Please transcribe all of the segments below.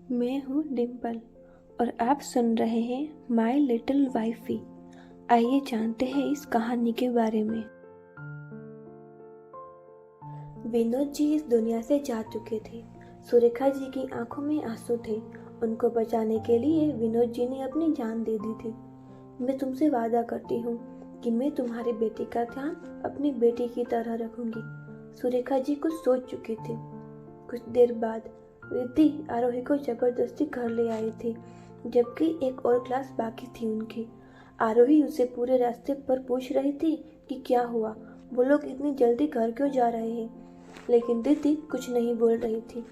मैं हूँ डिम्पल और आप सुन रहे हैं माई लिटिल वाइफी। आइए जानते हैं इस कहानी के बारे में। विनोद जी इस दुनिया से जा चुके थे। सुरेखा जी की आंखों में आंसू थे। उनको बचाने के लिए विनोद जी ने अपनी जान दे दी थी। मैं तुमसे वादा करती हूँ कि मैं तुम्हारी बेटी का ध्यान अपनी बेटी की तरह रखूंगी। सुरेखा जी कुछ सोच चुकी थी। कुछ देर बाद रिद्धि आरोही को जबरदस्ती घर ले आई थी, जबकि एक और क्लास बाकी थी उनकी। आरोही उसे पूरे रास्ते पर पूछ रही थी कि क्या हुआ, वो लोग इतनी जल्दी घर क्यों जा रहे हैं, लेकिन रिद्धि कुछ नहीं बोल रही थी।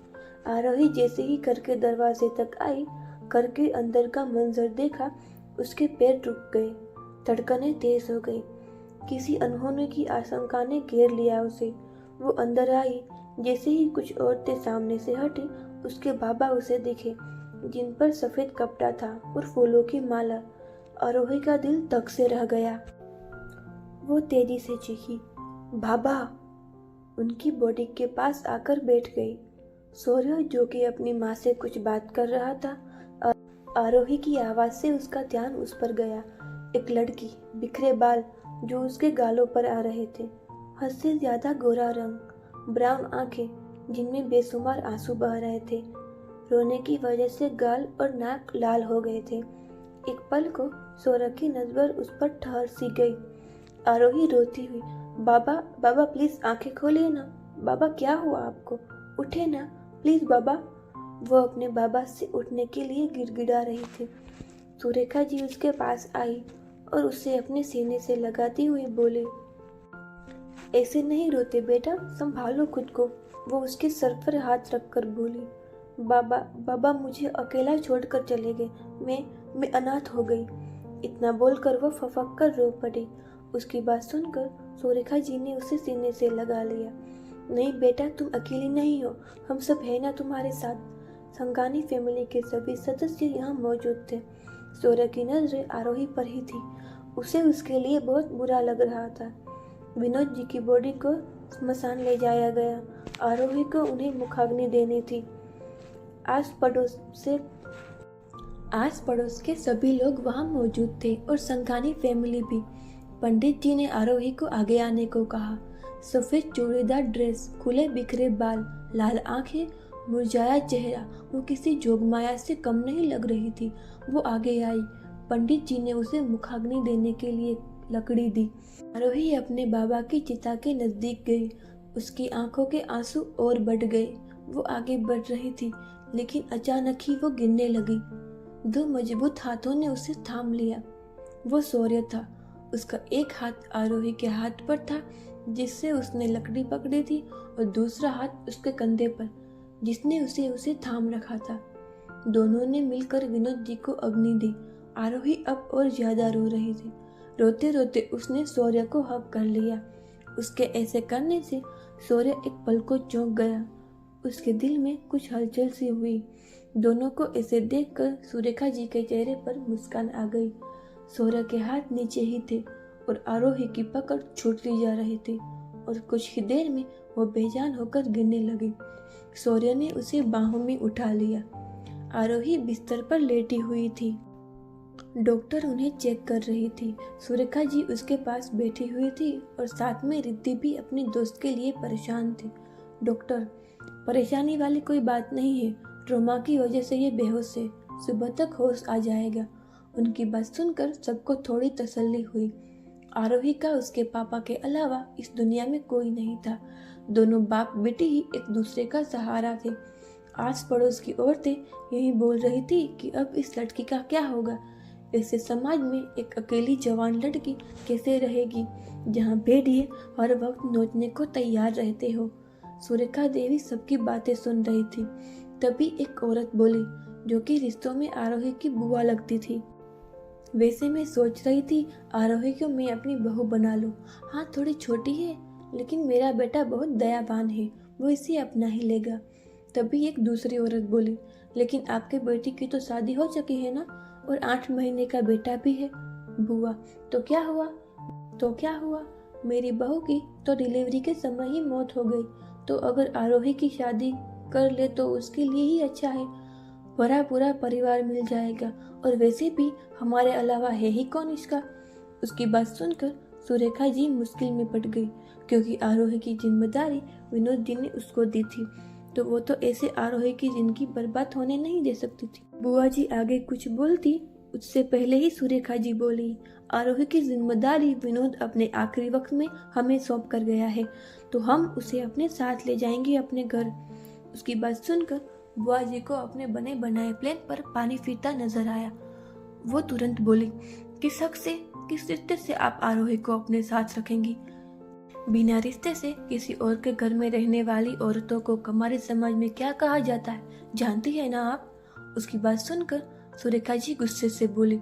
आरोही जैसे ही घर के दरवाजे तक आई, घर के अंदर का मंजर देखा, उसके पैर रुक गए, धड़कनें तेज हो गई। किसी अनहोनी की आशंका ने घेर लिया उसे। वो अंदर आई। जैसे ही कुछ औरतें सामने से हटी, उसके बाबा उसे दिखे, जिन पर सफेद कपड़ा था और फूलों की माला। आरोही का दिल धक से रह गया। वो तेजी से चीखी, बाबा! उनकी बॉडी के पास आकर बैठ गई। सौर्य, जो कि अपनी माँ से कुछ बात कर रहा था, आरोही की आवाज से उसका ध्यान उस पर गया। एक लड़की, बिखरे बाल जो उसके गालों पर आ रहे थे, हद से ज्यादा गोरा रंग, ब्राउन आंखें जिनमें बेशुमार आंसू बह रहे थे। रोने की वजह से गाल और नाक लाल हो गए थे। एक पल को सौरभ की नजर उस पर ठहर सी गई। आरोही रोती हुई, बाबा, बाबा प्लीज आंखें खोलिए ना। बाबा, क्या हुआ आपको? उठे ना प्लीज बाबा। वो अपने बाबा से उठने के लिए गिड़गिड़ा रही थी। सुरेखा जी उसके पास आई और उसे अपने सीने से लगाती हुई बोली, ऐसे नहीं रोते बेटा, संभालो खुद को। वो उसके सर पर हाथ रखकर बोली, बाबा, बाबा मुझे अकेला छोड़कर चले गए। मैं अनाथ हो गई। इतना बोलकर वो फफक कर रो पड़ी। उसकी बात सुनकर सुरेखा जी ने उसे सीने से लगा लिया। नहीं बेटा, तुम अकेली नहीं हो, हम सब है ना तुम्हारे साथ। संगानी फैमिली के सभी सदस्य यहाँ मौजूद थे। सौरभ की नजरें आरोही पर ही थी। उसे उसके लिए बहुत बुरा लग रहा था। विनोद जी की बॉडी को स्मशान ले जाया गया। आरोही को उन्हें मुखाग्नि देनी थी। आस पड़ोस के सभी लोग वहां मौजूद थे और संघानी फैमिली भी। पंडित जी ने आरोही को आगे आने को कहा। सफेद चूड़ीदार ड्रेस, खुले बिखरे बाल, लाल आंखें, मुरझाया चेहरा, वो किसी जोगमाया से कम नहीं लग रही थी। वो आगे आई। पंडित जी ने उसे मुखाग्नि देने के लिए लकड़ी दी। आरोही अपने बाबा की चिता के नजदीक गई। उसकी आंखों के आंसू और बढ़ गए। वो आगे बढ़ रही थी, लेकिन अचानक ही वो गिरने लगी। दो मजबूत हाथों ने उसे थाम लिया। वो सौर्य था। उसका एक हाथ आरोही के हाथ पर था, जिससे उसने लकड़ी पकड़ी थी, और दूसरा हाथ उसके कंधे पर, जिसने उसे थाम रखा था। दोनों ने मिलकर विनोद जी को अग्नि दी। आरोही अब और ज्यादा रो रही थी। रोते रोते उसने सौर्य को हक कर लिया। उसके ऐसे करने से सौर्य एक पल को चौंक गया। उसके दिल में कुछ हलचल सी हुई। दोनों को ऐसे देखकर सुरेखा जी के चेहरे पर मुस्कान आ गई। सौर्य के हाथ नीचे ही थे और आरोही की पकड़ छूटती जा रही थी, और कुछ ही देर में वो बेजान होकर गिरने लगी। सौर्य ने उसे बाहों में उठा लिया। आरोही बिस्तर पर लेटी हुई थी। डॉक्टर उन्हें चेक कर रही थी। सुरेखा जी उसके पास बैठी हुई थी और साथ में रिद्धि भी अपनी दोस्त के लिए परेशान थी। डॉक्टर, परेशानी वाली कोई बात नहीं है, ट्रॉमा की वजह से ये बेहोश है, सुबह तक होश आ जाएगा। उनकी बात सुनकर सबको थोड़ी तसल्ली हुई। आरोही का उसके पापा के अलावा इस दुनिया में कोई नहीं था। दोनों बाप बेटी ही एक दूसरे का सहारा थे। आस पड़ोस की औरतें यही बोल रही थी कि अब इस लड़की का क्या होगा। ऐसे समाज में एक अकेली जवान लड़की कैसे रहेगी, जहाँ भेड़िए हर वक्त नोचने को तैयार रहते हो। सुरेखा देवी सबकी बातें सुन रही थी। तभी एक औरत बोली, जो कि रिश्तों में आरोही की बुआ लगती थी, वैसे मैं सोच रही थी आरोही को मैं अपनी बहू बना लूं। हाँ, थोड़ी छोटी है, लेकिन मेरा बेटा बहुत दयावान है, वो इसे अपना ही लेगा। तभी एक दूसरी औरत बोली, लेकिन आपके बेटी की तो शादी हो चुकी है ना, और 8 महीने का बेटा भी है। बुआ, तो क्या हुआ? मेरी बहू की तो डिलीवरी के समय ही मौत हो गई, तो अगर आरोही की शादी कर ले तो उसके लिए ही अच्छा है। पूरा पूरा परिवार मिल जाएगा, और वैसे भी हमारे अलावा है ही कौन इसका। उसकी बात सुनकर सुरेखा जी मुश्किल में पड़ गई, क्योंकि आरोही की जिम्मेदारी विनोद जी ने उसको दी थी, तो वो तो ऐसे आरोही की जिंदगी बर्बाद होने नहीं दे सकती थी। बुआ जी आगे कुछ बोलती उससे पहले ही सुरेखा जी बोली, आरोही की जिम्मेदारी विनोद अपने आखिरी वक्त में हमें सौंप कर गया है, तो हम उसे अपने साथ ले जाएंगे अपने घर। उसकी बात सुनकर बुआ जी को अपने बने बनाए प्लेन पर पानी फिरता नजर आया। वो तुरंत बोली, किस हक से, किस रिश्ते से आप आरोही को अपने साथ रखेंगी? बिना रिश्ते से किसी और के घर में रहने वाली औरतों को हमारे समाज में क्या कहा जाता है, जानती है ना आप? उसकी बात सुनकर सुरेखा जी गुस्से से बोली,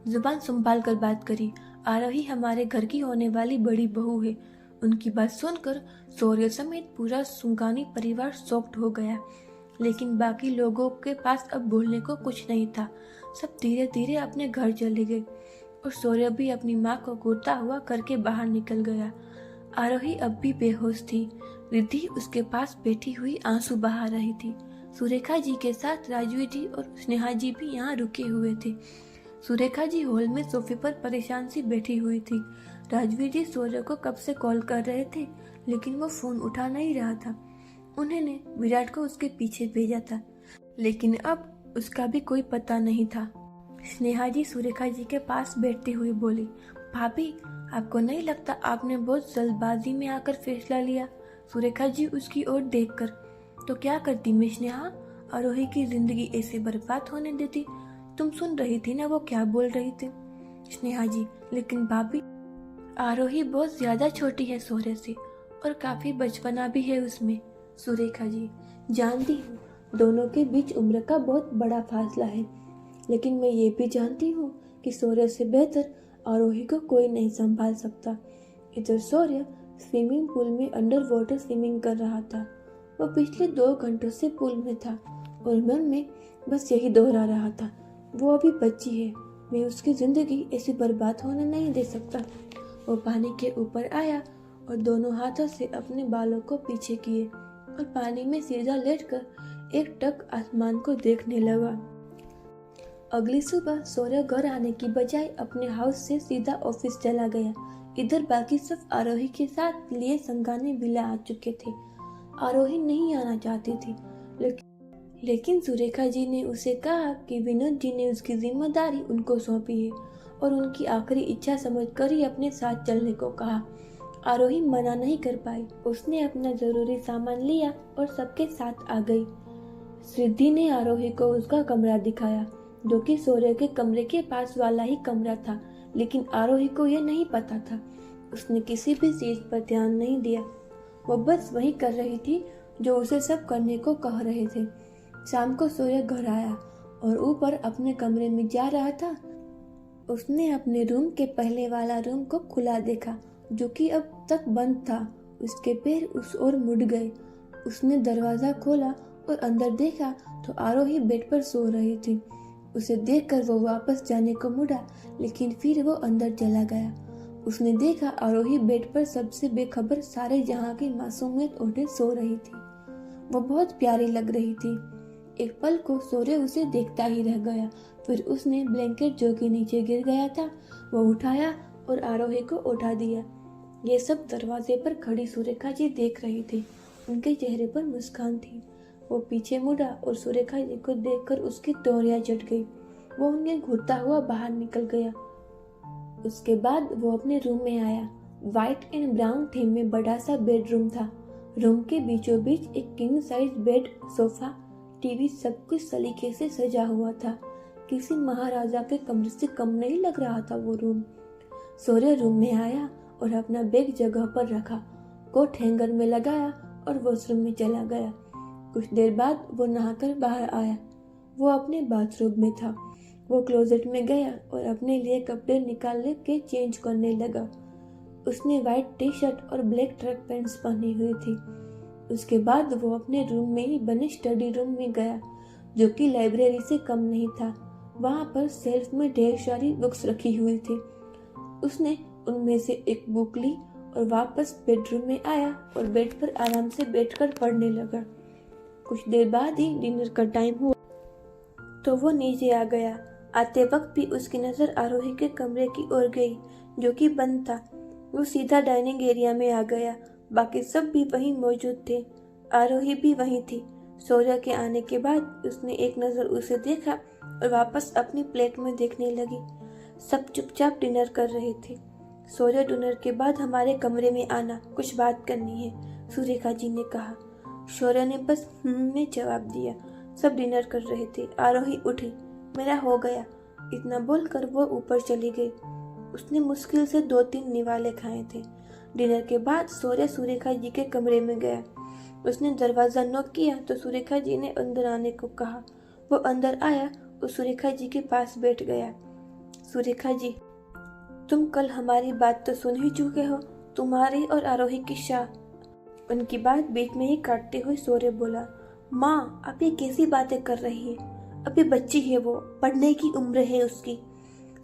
जुबान संभाल कर बात करी, आरोही हमारे घर की होने वाली बड़ी बहू है। उनकी बात सुनकर शौर्य समेत पूरा सुंगानी परिवार शॉक्ड हो गया, लेकिन बाकी लोगों के पास अब बोलने को कुछ नहीं था। सब धीरे धीरे अपने घर चले गए और शौर्य भी अपनी माँ को घूरता हुआ करके बाहर निकल गया। आरोही अब भी बेहोश थी। रिद्धि उसके पास बैठी हुई आंसू बहा रही थी। सुरेखा जी के साथ राजवी जी और स्नेहा जी भी यहाँ रुके हुए थे। सुरेखा जी हॉल में सोफे पर परेशान सी बैठी हुई थी। राजवी जी शौर्य को कब से कॉल कर रहे थे, लेकिन वो फोन उठा नहीं रहा था। उन्होंने विराट को उसके पीछे भेजा था, लेकिन अब उसका भी कोई पता नहीं था। स्नेहा जी सुरेखा जी के पास बैठती हुई बोली, भाभी, आपको नहीं लगता आपने बहुत जल्दबाजी में आकर फैसला लिया? सुरेखा जी उसकी ओर देखकर, तो क्या करती मैं स्नेहा, आरोही की जिंदगी ऐसे बर्बाद होने देती? तुम सुन रही थी ना वो क्या बोल रही थी? स्नेहा जी, लेकिन भाभी, आरोही बहुत ज्यादा छोटी है शौर्य से, और काफी बचपना भी है उसमें। सुरेखा जी, जानती हूँ दोनों के बीच उम्र का बहुत बड़ा फासला है, लेकिन मैं ये भी जानती हूँ कि शौर्य से बेहतर आरोही को कोई नहीं संभाल सकता। इधर शौर्य स्विमिंग पूल में अंडर वाटर स्विमिंग कर रहा था। वो पिछले 2 घंटों से पूल में था और मन में बस यही दोहरा रहा था, वो अभी बच्ची है, मैं उसकी जिंदगी ऐसी बर्बाद होने नहीं दे सकता। वो पानी के ऊपर आया और दोनों हाथों से अपने बालों को पीछे किए और पानी में सीधा लेटकर एक टक आसमान को देखने लगा। अगली सुबह शौर्य घर आने की बजाय अपने हाउस से सीधा ऑफिस चला गया। इधर बाकी सब आरोही के साथ लिए संगाने विला आ चुके थे। आरोही नहीं आना चाहती थी, लेकिन सुरेखा जी ने उसे कहा कि विनोद जी ने उसकी जिम्मेदारी उनको सौंपी है और उनकी आखिरी इच्छा समझकर ही अपने साथ चलने को कहा। आरोही मना नहीं कर पाई। उसने अपना जरूरी सामान लिया और सबके साथ आ गई। सिद्धि ने आरोही को उसका कमरा दिखाया, जो कि शौर्य के कमरे के पास वाला ही कमरा था, लेकिन आरोही को यह नहीं पता था। उसने किसी भी चीज पर ध्यान नहीं दिया, वो बस वही कर रही थी जो उसे सब करने को कह रहे थे। शाम को शौर्य घर आया और ऊपर अपने कमरे में जा रहा था। उसने अपने रूम के पहले वाला रूम को खुला देखा, जो कि अब तक बंद था। उसके पैर उस ओर मुड़ गए। उसने दरवाजा खोला और अंदर देखा तो आरोही बेड पर सो रही थी। उसे देखकर वो वापस जाने को मुड़ा, लेकिन फिर वो अंदर चला गया। उसने देखा आरोही बेड पर सबसे बेखबर सारे जहां की मासूमियत ओढ़े सो रही थी। वो बहुत प्यारी लग रही थी। एक पल को शौर्य उसे देखता ही रह गया। फिर उसने ब्लैंकेट जो कि नीचे गिर गया था वो उठाया और आरोही को उठा दिया। ये सब दरवाजे पर खड़ी सुरेखा जी देख रही थी। उनके चेहरे पर मुस्कान थी। वो पीछे मुड़ा और सुरेखा जी को देखकर उसकी तोरियां चढ़ गई। वो उन्हें घूरता हुआ बाहर निकल गया। उसके बाद वो अपने रूम में आया। व्हाइट एंड ब्राउन थीम में बड़ा सा बेडरूम था। रूम के बीचों बीच एक king size bed, sofa, TV, सब कुछ सलीके से सजा हुआ था। किसी महाराजा के कमरे से कम नहीं लग रहा था वो रूम। शौर्य रूम में आया और अपना बैग जगह पर रखा, कोट हैंगर में लगाया और वॉशरूम में चला गया। कुछ देर बाद वो नहाकर बाहर आया। वो अपने बाथरूम में था। वो क्लोजेट में गया और अपने लिए कपड़े निकाल के चेंज करने लगा। उसने व्हाइट टी शर्ट और ब्लैक ट्रैक पैंट्स पहनी हुई थी। उसके बाद वो अपने रूम में ही बने स्टडी रूम में गया, जो कि लाइब्रेरी से कम नहीं था। वहां पर शेल्फ में ढेर सारी बुक्स रखी हुई थी। उसने उनमें से एक बुक ली और वापस बेडरूम में आया और बेड पर आराम से बैठकर पढ़ने लगा। कुछ देर बाद ही डिनर का टाइम हुआ। तो वो नीचे आ गया। आते वक्त भी उसकी नज़र आरोही के कमरे की ओर गई, जो कि बंद था। वो सीधा डाइनिंग एरिया में आ गया। बाकी सब भी वहीं मौजूद थे। आरोही भी वहीं थी। शौर्य के आने के बाद उसने एक नज़र उसे देखा और वापस अपनी प्लेट में देखने लगी। सब चुपचाप डिनर कर रहे थे। शौर्य, डिनर के बाद हमारे कमरे में आना, कुछ बात करनी है, सुरेखा जी ने कहा। शौर्य ने बस में जवाब दिया। सब डिनर कर रहे थे। आरोही उठी। मेरा हो गया, इतना बोलकर वो ऊपर चली गई। उसने मुश्किल से 2-3 निवाले खाए थे। डिनर के बाद शौर्य सुरेखा जी के कमरे में गया। उसने दरवाज़ा नॉक किया तो सुरेखा जी ने अंदर आने को कहा। वो अंदर आया और सुरेखा जी के पास बैठ गया। सुरेखा जी, तुम कल हमारी बात तो सुन ही चुके हो। तुम्हारी और आरोही की शाह। उनकी बात बीच में ही काटते हुए शौर्य बोला। माँ, आप ये कैसी बातें कर रही हैं? अभी बच्ची है वो, पढ़ने की उम्र है उसकी।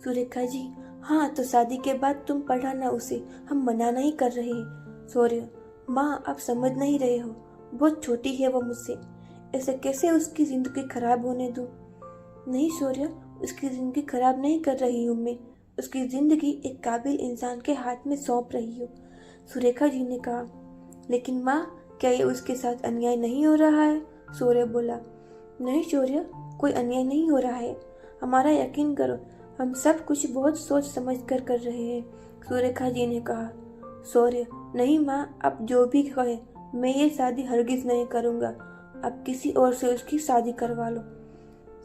सुरेखा जी, हाँ तो शादी के बाद तुम पढ़ाना उसे, हम मना नहीं कर रहे हैं। शौर्य, माँ आप समझ नहीं रहे हो, बहुत छोटी है वो मुझसे, ऐसे कैसे उसकी जिंदगी खराब होने दूँ? नहीं शौर्य, उसकी जिंदगी खराब नहीं कर रही हूँ मैं, उसकी जिंदगी एक काबिल इंसान के हाथ में सौंप रही हूँ, सुरेखा जी ने कहा। लेकिन माँ, क्या ये उसके साथ अन्याय नहीं हो रहा है? शौर्य बोला। नहीं शौर्य, कोई अन्याय नहीं हो रहा है, हमारा यकीन करो, हम सब कुछ बहुत सोच समझ कर कर रहे हैं, सुरेखा जी ने कहा। शौर्य, नहीं माँ, आप जो भी कहे, मैं ये शादी हरगिज नहीं करूँगा, आप किसी और से उसकी शादी करवा लो।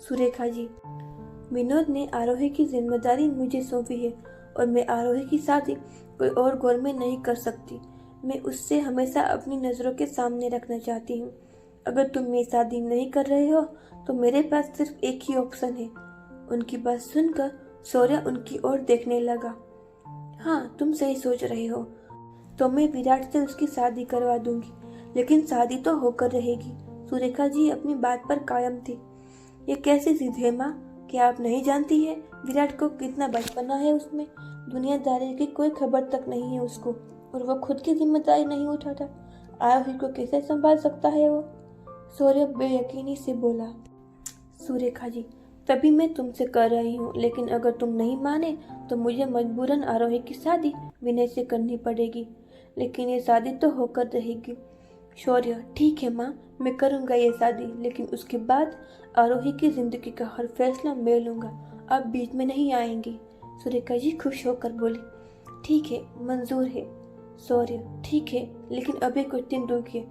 सुरेखा जी, विनोद ने आरोही की जिम्मेदारी मुझे सौंपी है और मैं आरोही की शादी कोई और गोर में नहीं कर सकती। मैं उससे हमेशा अपनी नज़रों के सामने रखना चाहती हूँ। अगर तुम ये शादी नहीं कर रहे हो तो मेरे पास सिर्फ एक ही ऑप्शन है। उनकी बात सुनकर शौर्य उनकी ओर देखने लगा। हाँ, तुम सही सोच रहे हो, तो मैं विराट से उसकी शादी करवा दूंगी, लेकिन शादी तो होकर रहेगी। सुरेखा जी अपनी बात पर कायम थी। ये कैसी जिद है माँ? क्या आप नहीं जानती है विराट को कितना बचपना है उसमें? दुनियादारी की कोई खबर तक नहीं है उसको, और वो खुद की जिम्मेदारी नहीं उठाता। आरोही को कैसे संभाल सकता है वो? शौर्य बेयकीनी से बोला। सुरेखा जी, तभी मैं तुमसे कर रही हूँ, लेकिन अगर तुम नहीं माने तो मुझे मजबूरन आरोही की शादी विनय से करनी पड़ेगी, लेकिन ये शादी तो होकर रहेगी। शौर्य, ठीक है माँ, मैं करूँगा ये शादी, लेकिन उसके बाद आरोही की जिंदगी का हर फैसला मैं लूँगा, आप बीच में नहीं आएंगी। सुरेखा जी खुश होकर बोली। ठीक है, मंजूर है। शौर्य, ठीक है, लेकिन अभी कुछ दिन रुकिए,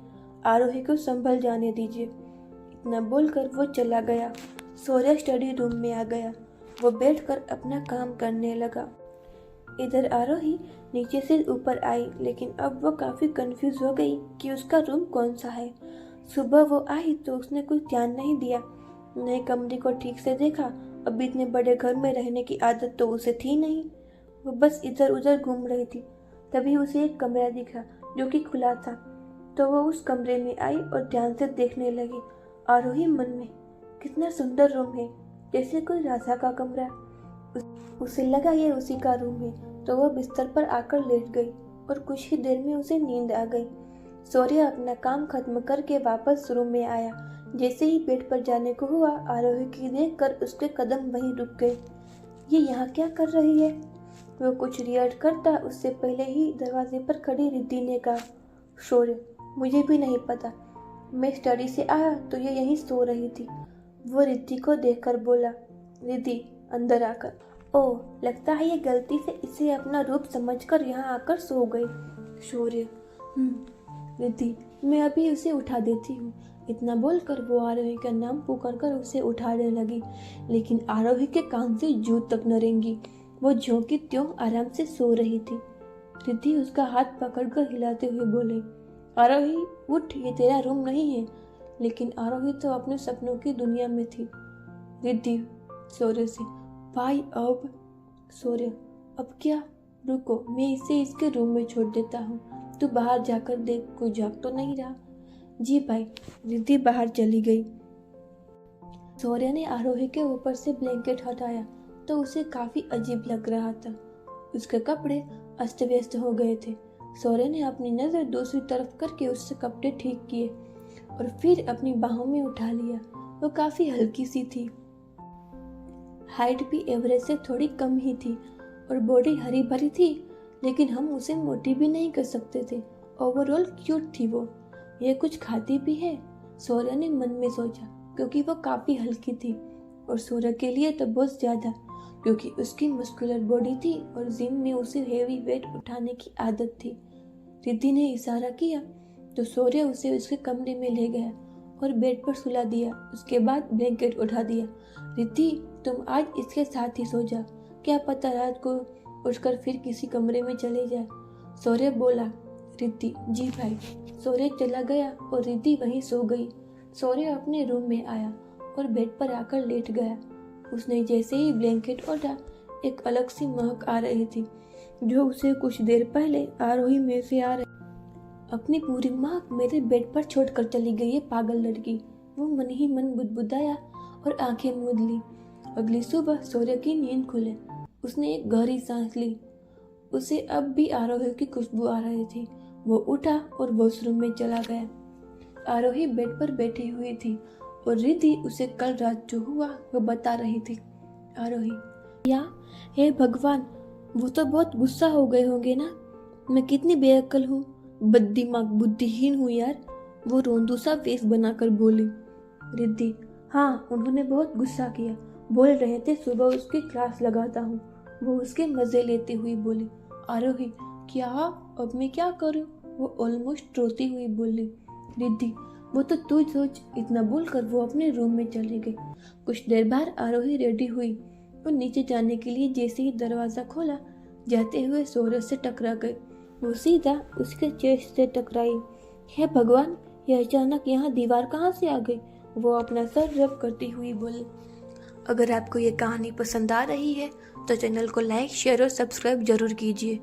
आरोही को संभल जाने दीजिए। इतना बोलकर वो चला गया। शौर्य स्टडी रूम में आ गया। वो बैठकर अपना काम करने लगा। इधर आरोही नीचे से ऊपर आई, लेकिन अब वो काफ़ी कंफ्यूज हो गई कि उसका रूम कौन सा है। सुबह वो आई तो उसने कुछ ध्यान नहीं दिया, नए कमरे को ठीक से देखा। अब इतने बड़े घर में रहने की आदत तो उसे थी नहीं। वो बस इधर उधर घूम रही थी। तभी उसे एक कमरा दिखा जो कि खुला था, तो वो उस कमरे में आई और ध्यान से देखने लगी। आरोही मन में, कितना सुंदर रूम है, जैसे कोई राजा का कमरा। उसे लगा ये उसी का रूम है, तो वो बिस्तर पर आकर लेट गई और कुछ ही देर में उसे नींद आ गई। शौर्य अपना काम खत्म करके वापस रूम में आया। जैसे ही बेड पर जाने को हुआ, आरोही की देखकर उसके कदम वहीं रुक गए। ये यहाँ क्या कर रही है? वो कुछ रिएक्ट करता उससे पहले ही दरवाजे पर खड़ी रिद्धि ने कहा। शौर्य, मुझे भी नहीं पता, मैं स्टडी से आया तो ये यहीं सो रही थी। वो रिद्धि को देखकर बोला। रिद्धि अंदर आकर, ओह, लगता है ये गलती से इसे अपना रूप समझकर यहाँ आकर सो गई। शौर्य, रिद्धि, मैं अभी उसे उठा देती हूँ। इतना बोलकर वो आरोही का नाम पुकार कर उसे उठाने लगी, लेकिन आरोही के कान से जू तक न रेंगी। वो ज्यों की त्यों आराम से सो रही थी। रिद्धि उसका हाथ पकड़कर हिलाते हुए बोले, आरोही उठ, ये तेरा रूम नहीं है। लेकिन आरोही तो अपने सपनों की दुनिया में थी। रिद्धि शौर्य से, भाई अब? शौर्य, अब क्या? रुको, मैं इसे इसके रूम में छोड़ देता हूँ, तू बाहर जाकर देख कोई जाग तो नहीं रहा। जी भाई। रिद्धि बाहर चली गई। शौर्य ने आरोही के ऊपर से ब्लैंकेट हटाया तो उसे काफी अजीब लग रहा था। उसके कपड़े अस्त व्यस्त हो गए थे। शौर्य ने अपनी नजर दूसरी तरफ करके उससे कपड़े ठीक किए और फिर अपनी बाहों में उठा लिया। वो काफी हल्की सी थी। हाइट भी एवरेज से थोड़ी कम ही थी और बॉडी हरी भरी थी, लेकिन हम उसे मोटी भी नहीं कर सकते थे। ओवरऑल क्यूट थी वो। ये कुछ खाती भी है, सौर्य ने मन में सोचा, क्योंकि वो काफी हल्की थी और सौर्य के लिए तो बहुत ज्यादा, क्योंकि उसकी मस्कुलर बॉडी थी और जिम में उसे हेवी वेट उठाने की आदत थी। रिद्धि ने इशारा किया तो सौर्य उसे उसके कमरे में ले गया और बेड पर सुला दिया। उसके बाद ब्लैंकेट उठा दिया। रिद्धि, तुम आज इसके साथ ही सो जा, क्या पता रात को उठकर फिर किसी कमरे में चले जाए, सौर्य बोला। रिद्धि, जी भाई। सौर्य चला गया और रिद्धि वहीं सो गई। सौर्य अपने रूम में आया और बेड पर आकर लेट गया। उसने जैसे ही ब्लैंकेट ओढ़ा, एक अलग सी महक आ रही थी, जो उसे कुछ देर पहले आरोही में से आ रही। अपनी पूरी महक मेरे बेड पर छोड़कर चली गई है पागल लड़की, वो मन ही मन बुदबुदाया और आंखें मूंद ली। अगली सुबह सौर्य की नींद खुले। उसने एक गहरी सांस ली। उसे अब भी आरोही की खुशबू आ रही थी। वो उठा और वॉशरूम में चला गया। आरोही बेड पर बैठी हुई थी और रिद्धि उसे कल रात जो हुआ वो बता रही थी। आरोही, या हे भगवान, वो तो बहुत गुस्सा हो गए होंगे ना। मैं कितनी बेअक्ल हूँ, बददिमाग बुद्धिहीन हूँ यार, वो रोंदू सा फेस बनाकर बोली। रिद्धि, हाँ, उन्होंने बहुत गुस्सा किया, बोल रहे थे सुबह उसकी क्लास लगाता हूँ। वो उसके मजे लेती हुई बोली। आरोही, क्या? अब मैं क्या करूँ? वो ऑलमोस्ट रोती हुई बोली। रिद्धि, वो तो तू सोच। इतना बोलकर वो अपने रूम में चले गए। कुछ देर बाद आरोही रेडी हुई और नीचे जाने के लिए जैसे ही दरवाजा खोला, जाते हुए सौर्य से टकरा गई। वो सीधा उसके चेस्ट से टकराई। हे भगवान, यह अचानक यहाँ दीवार कहाँ से आ गई? वो अपना सर रब करती हुई बोली। अगर आपको ये कहानी पसंद आ रही है तो चैनल को लाइक, शेयर और सब्सक्राइब जरूर कीजिए।